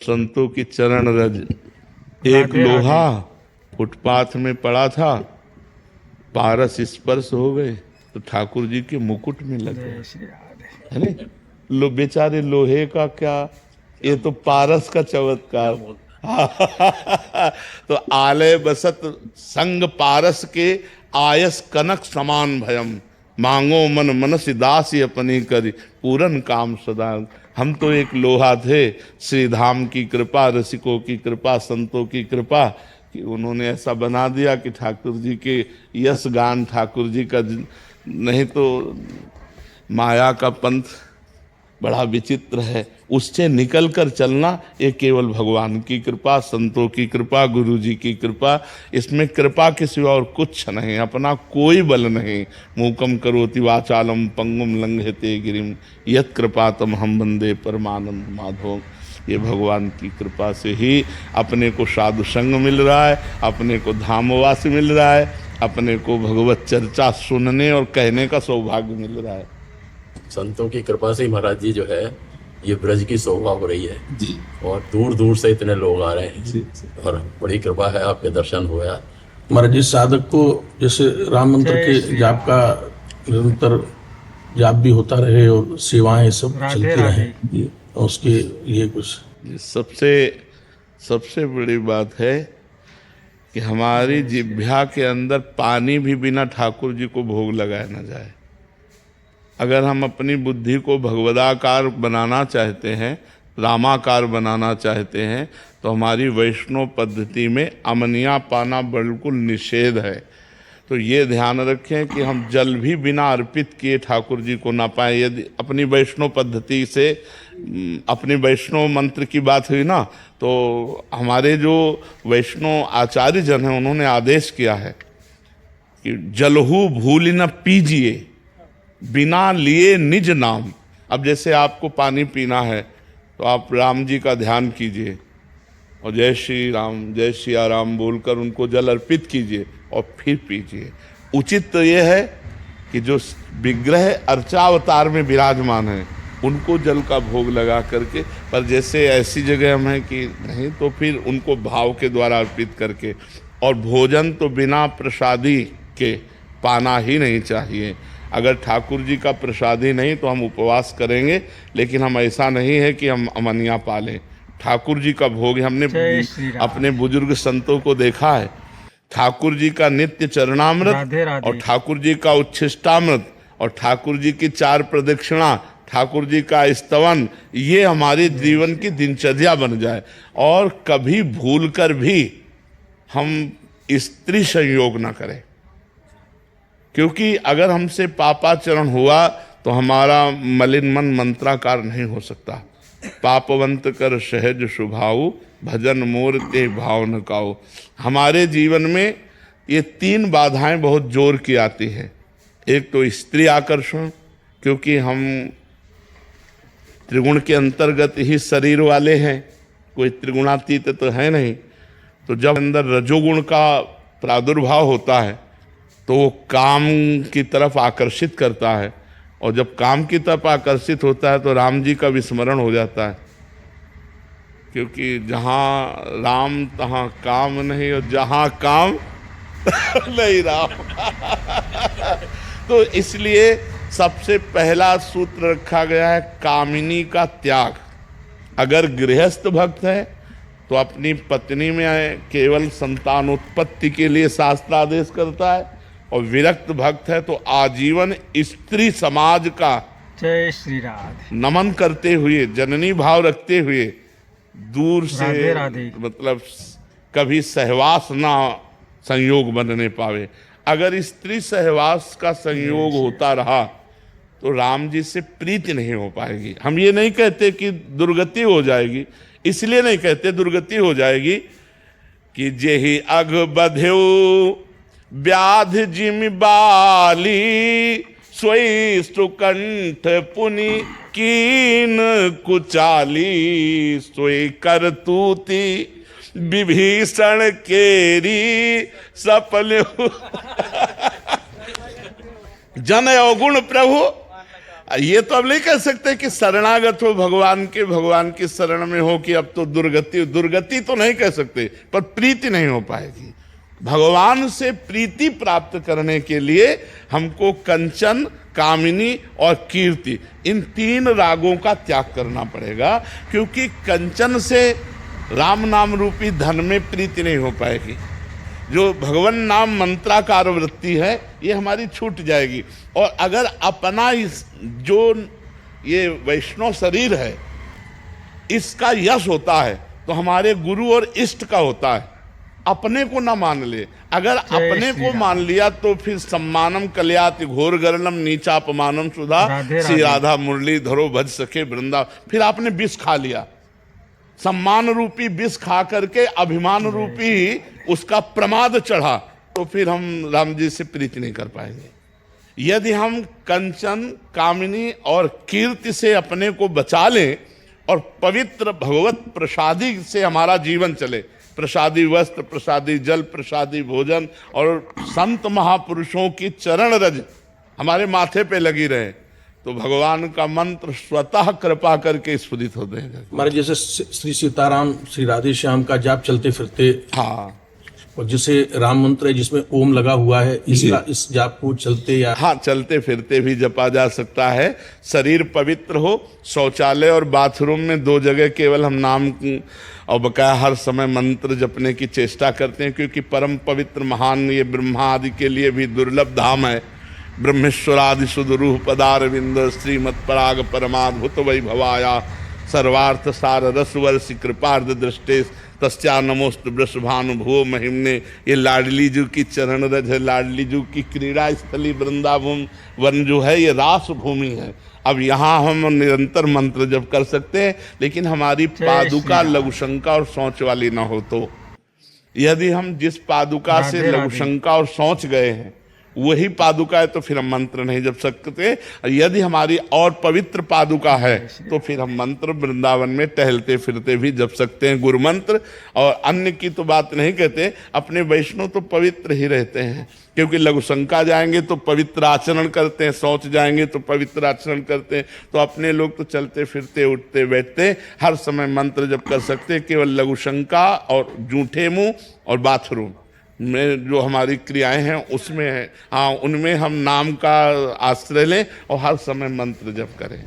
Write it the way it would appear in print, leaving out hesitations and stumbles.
संतों की चरण रज। एक लोहा फुटपाथ में पड़ा था, पारस स्पर्श हो गए तो ठाकुर जी के मुकुट में लग गए, है ना। लो बेचारे लोहे का क्या, ये तो पारस का चमत्कार। तो आलय बसत संग पारस के, आयस कनक समान भयम, मांगो मन मनसि दासी अपनी करी, पूरन काम सदा। हम तो एक लोहा थे, श्री धाम की कृपा, रसिकों की कृपा, संतों की कृपा कि उन्होंने ऐसा बना दिया कि ठाकुर जी के यश गान, ठाकुर जी का नहीं तो माया का पंथ बड़ा विचित्र है, उससे निकल कर चलना ये केवल भगवान की कृपा, संतों की कृपा, गुरु जी की कृपा। इसमें कृपा के सिवा और कुछ नहीं, अपना कोई बल नहीं। मूकम करोति वाचालम पंगुम लंघयते गिरिम, यत् कृपातम हम वंदे परमानंद माधव। ये भगवान की कृपा से ही अपने को साधु संग मिल रहा है, अपने को धामवास मिल रहा है, अपने को भगवत चर्चा सुनने और कहने का सौभाग्य मिल रहा है। संतों की कृपा से ही महाराज जी जो है ये ब्रज की शोभा हो रही है जी, और दूर दूर से इतने लोग आ रहे हैं जी, और बड़ी कृपा है, आपके दर्शन हुआ। महाराज जी साधक को जैसे राम मंत्र के जाप का निरंतर जाप भी होता रहे और सेवाएं सब चलती रहे, उसके लिए कुछ सबसे बड़ी बात है कि हमारी जिह्वा के अंदर पानी भी बिना ठाकुर जी को भोग लगाया न जाए। अगर हम अपनी बुद्धि को भगवदाकार बनाना चाहते हैं, रामाकार बनाना चाहते हैं, तो हमारी वैष्णव पद्धति में अमनिया पाना बिल्कुल निषेध है। तो ये ध्यान रखें कि हम जल भी बिना अर्पित किए ठाकुर जी को ना पाएं। यदि अपनी वैष्णव पद्धति से, अपनी वैष्णव मंत्र की बात हुई ना, तो हमारे जो वैष्णव आचार्य जन हैं उन्होंने आदेश किया है कि जलहू भूल न पीजिए, बिना लिए निज नाम। अब जैसे आपको पानी पीना है तो आप राम जी का ध्यान कीजिए और जय श्री राम, जय सिया राम बोलकर उनको जल अर्पित कीजिए और फिर पीजिए। उचित तो ये है कि जो विग्रह अर्चावतार में विराजमान है उनको जल का भोग लगा करके, पर जैसे ऐसी जगह हम हैं कि नहीं, तो फिर उनको भाव के द्वारा अर्पित करके। और भोजन तो बिना प्रसादी के पाना ही नहीं चाहिए। अगर ठाकुर जी का प्रसादी नहीं तो हम उपवास करेंगे, लेकिन हम ऐसा नहीं है कि हम अमनिया पालें। ठाकुर जी का भोग, हमने अपने बुजुर्ग संतों को देखा है, ठाकुर जी का नित्य चरणामृत, राधे राधे, और ठाकुर जी का उच्छिष्टामृत, और ठाकुर जी की 4 प्रदक्षिणा, ठाकुर जी का स्तवन, ये हमारे जीवन की दिनचर्या बन जाए। और कभी भूलकर भी हम स्त्री संयोग ना करें, क्योंकि अगर हमसे पापाचरण हुआ तो हमारा मलिन मन मंत्राकार नहीं हो सकता। पापवंत कर सहज शुभाऊ, भजन मोर ते भाव न काऊ। हमारे जीवन में ये 3 बाधाएं बहुत जोर की आती हैं। एक तो स्त्री आकर्षण, क्योंकि हम त्रिगुण के अंतर्गत ही शरीर वाले हैं, कोई त्रिगुणातीत तो है नहीं। तो जब अंदर रजोगुण का प्रादुर्भाव होता है तो वो काम की तरफ आकर्षित करता है, और जब काम की तरफ आकर्षित होता है तो राम जी का विस्मरण हो जाता है, क्योंकि जहाँ राम तहाँ काम नहीं, और जहाँ काम नहीं राम। तो इसलिए सबसे पहला सूत्र रखा गया है कामिनी का त्याग। अगर गृहस्थ भक्त है तो अपनी पत्नी में केवल संतानोत्पत्ति के लिए शास्त्र आदेश करता है, और विरक्त भक्त है तो आजीवन स्त्री समाज का जय श्री राधे नमन करते हुए, जननी भाव रखते हुए, दूर से राधे राधे, मतलब कभी सहवास ना संयोग बनने पावे। अगर स्त्री सहवास का संयोग होता रहा तो राम जी से प्रीति नहीं हो पाएगी। हम ये नहीं कहते कि दुर्गति हो जाएगी, इसलिए नहीं कहते दुर्गति हो जाएगी कि जेहि अघ बध्यो व्याध जिमि बाली, सोई सुकंठ पुनि कीन कुचाली, सोई करतूती विभीषण केरी सफल। जन अवगुण प्रभु ये तो अब नहीं कह सकते कि शरणागत हो भगवान के, भगवान की शरण में हो कि अब तो दुर्गति तो नहीं कह सकते, पर प्रीति नहीं हो पाएगी। भगवान से प्रीति प्राप्त करने के लिए हमको कंचन, कामिनी और कीर्ति, इन 3 रागों का त्याग करना पड़ेगा, क्योंकि कंचन से राम नाम रूपी धन में प्रीति नहीं हो पाएगी। जो भगवान नाम मंत्राकार वृत्ति है ये हमारी छूट जाएगी। और अगर अपना इस जो ये वैष्णव शरीर है इसका यश होता है तो हमारे गुरु और इष्ट का होता है। अपने को ना मान ले, अगर अपने को मान लिया तो फिर सम्मानम कल्याति घोर गरलम नीचापमानम सुधा श्री राधा मुरली धरो भज सके वृंदा। फिर आपने विष खा लिया, सम्मान रूपी विष खा करके अभिमान रूपी उसका प्रमाद चढ़ा, तो फिर हम राम जी से प्रीति नहीं कर पाएंगे। यदि हम कंचन, कामिनी और कीर्ति से अपने को बचा लें और पवित्र भगवत प्रसादी से हमारा जीवन चले, प्रसादी वस्त्र, प्रसादी जल, प्रसादी भोजन और संत महापुरुषों की चरण रज हमारे माथे पे लगी रहे, तो भगवान का मंत्र स्वतः कृपा करके स्फुरित होते हैं। हमारे जैसे श्री सीताराम, श्री राधे श्याम का जाप चलते फिरते, हाँ, और जैसे राम मंत्र है जिसमें ओम लगा हुआ है, इसका इस जाप को चलते या हाँ चलते फिरते भी जपा जा सकता है। शरीर पवित्र हो, शौचालय और बाथरूम में 2 जगह केवल हम नाम और बकाया हर समय मंत्र जपने की चेष्टा करते हैं, क्योंकि परम पवित्र महान ये ब्रह्मा आदि के लिए भी दुर्लभ धाम है। ब्रह्मेश्वरादि सुदरूह पदारविंद श्रीमत् पराग परमाद्भुत वैभवाया सर्वार्थ सार रसवर्षि कृपार्ध दृष्टे तस्या नमोस्तु वृषभानुभुव महिमने। ये लाडली जी की चरण रज है, लाडली जी की क्रीड़ा स्थली वृंदावन वन जो है ये रास भूमि है। अब यहाँ हम निरंतर मंत्र जप कर सकते हैं, लेकिन हमारी पादुका लघुशंका और सोच वाली ना हो। तो यदि हम जिस पादुका से लघुशंका और सोच गए हैं वही पादुका है तो फिर हम मंत्र नहीं जप सकते। यदि हमारी और पवित्र पादुका है तो फिर हम मंत्र वृंदावन में टहलते फिरते भी जप सकते हैं, गुरु मंत्र। और अन्य की तो बात नहीं कहते, अपने वैष्णव तो पवित्र ही रहते हैं, क्योंकि लघुशंका जाएंगे तो पवित्र आचरण करते हैं, शौच जाएंगे तो पवित्र आचरण करते हैं। तो अपने लोग तो चलते फिरते उठते बैठते हर समय मंत्र जप कर सकते हैं। केवल लघुशंका और जूठे मुंह और बाथरूम में जो हमारी क्रियाएं हैं उसमें है, हाँ, उनमें हम नाम का आश्रय लें और हर समय मंत्र जप करें।